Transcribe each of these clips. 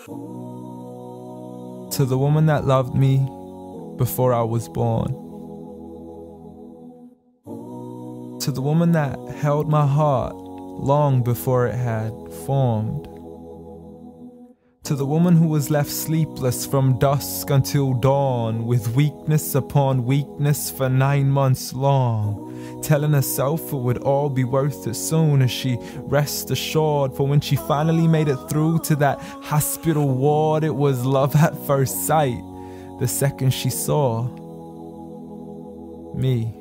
To the woman that loved me before I was born. To the woman that held my heart long before it had formed. To the woman who was left sleepless from dusk until dawn, with weakness upon weakness for 9 months long, telling herself it would all be worth it soon as she rest assured. For when she finally made it through to that hospital ward, it was love at first sight the second she saw me.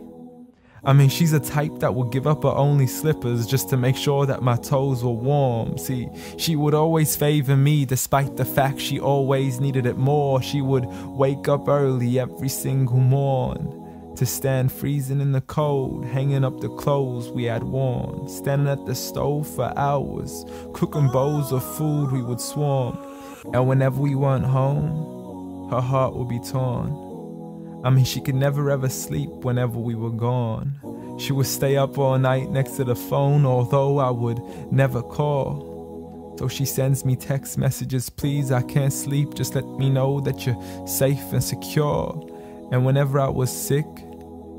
I mean, she's a type that would give up her only slippers just to make sure that my toes were warm. See, she would always favor me despite the fact she always needed it more. She would wake up early every single morn to stand freezing in the cold, hanging up the clothes we had worn, standing at the stove for hours, cooking bowls of food we would swarm. And whenever we weren't home, her heart would be torn. I mean, she could never ever sleep whenever we were gone. She would stay up all night next to the phone, although I would never call. So she sends me text messages, please, I can't sleep, just let me know that you're safe and secure. And whenever I was sick,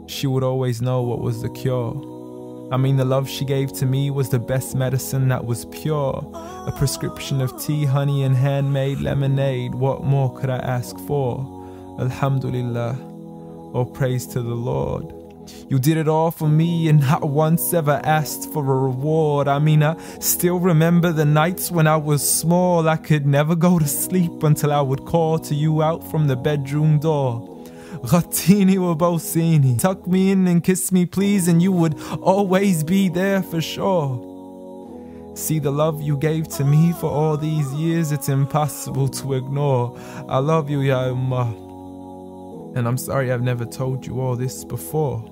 she would always know what was the cure. I mean, the love she gave to me was the best medicine that was pure. A prescription of tea, honey, and handmade lemonade. What more could I ask for? Alhamdulillah. All praise to the Lord. You did it all for me and not once ever asked for a reward. I mean, I still remember the nights when I was small. I could never go to sleep until I would call to you out from the bedroom door. Ghattini wa bawsini, tuck me in and kiss me please, and you would always be there for sure. See, the love you gave to me for all these years, it's impossible to ignore. I love you, Ya Ummah. And I'm sorry I've never told you all this before.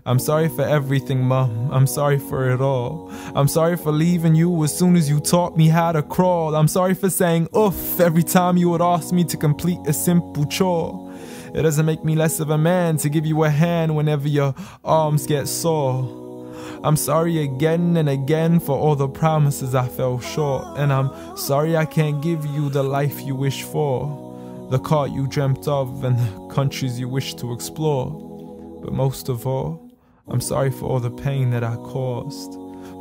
I'm sorry for everything, Mum. I'm sorry for it all. I'm sorry for leaving you as soon as you taught me how to crawl. I'm sorry for saying oof every time you would ask me to complete a simple chore. It doesn't make me less of a man to give you a hand whenever your arms get sore. I'm sorry again and again for all the promises I fell short. And I'm sorry I can't give you the life you wish for, the car you dreamt of and the countries you wish to explore. But most of all, I'm sorry for all the pain that I caused,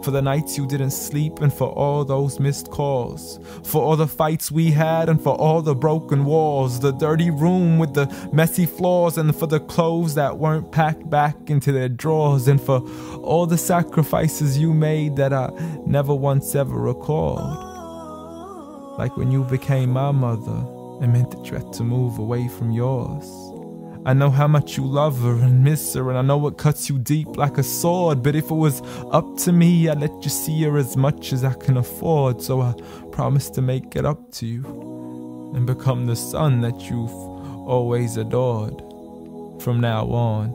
for the nights you didn't sleep and for all those missed calls, for all the fights we had and for all the broken walls, the dirty room with the messy floors, and for the clothes that weren't packed back into their drawers, and for all the sacrifices you made that I never once ever recalled. Like when you became my mother, it meant that you had to move away from yours. I know how much you love her and miss her, and I know it cuts you deep like a sword. But if it was up to me, I'd let you see her as much as I can afford. So I promise to make it up to you and become the son that you've always adored from now on.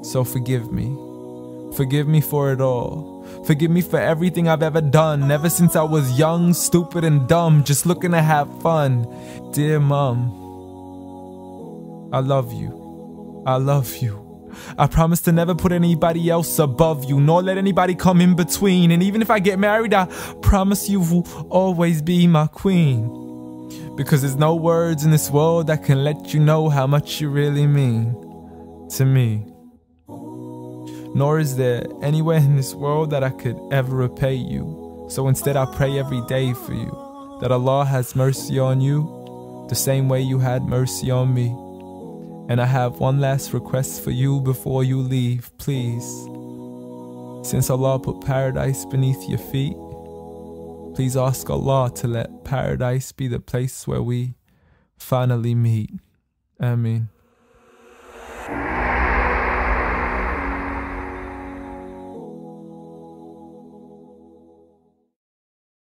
So forgive me. Forgive me for it all. Forgive me for everything I've ever done, ever since I was young, stupid and dumb, just looking to have fun. Dear Mom, I love you. I love you. I promise to never put anybody else above you, nor let anybody come in between. And even if I get married, I promise you will always be my queen. Because there's no words in this world that can let you know how much you really mean to me. Nor is there anywhere in this world that I could ever repay you. So instead I pray every day for you, that Allah has mercy on you the same way you had mercy on me. And I have one last request for you before you leave, please. Since Allah put paradise beneath your feet, please ask Allah to let paradise be the place where we finally meet. Ameen.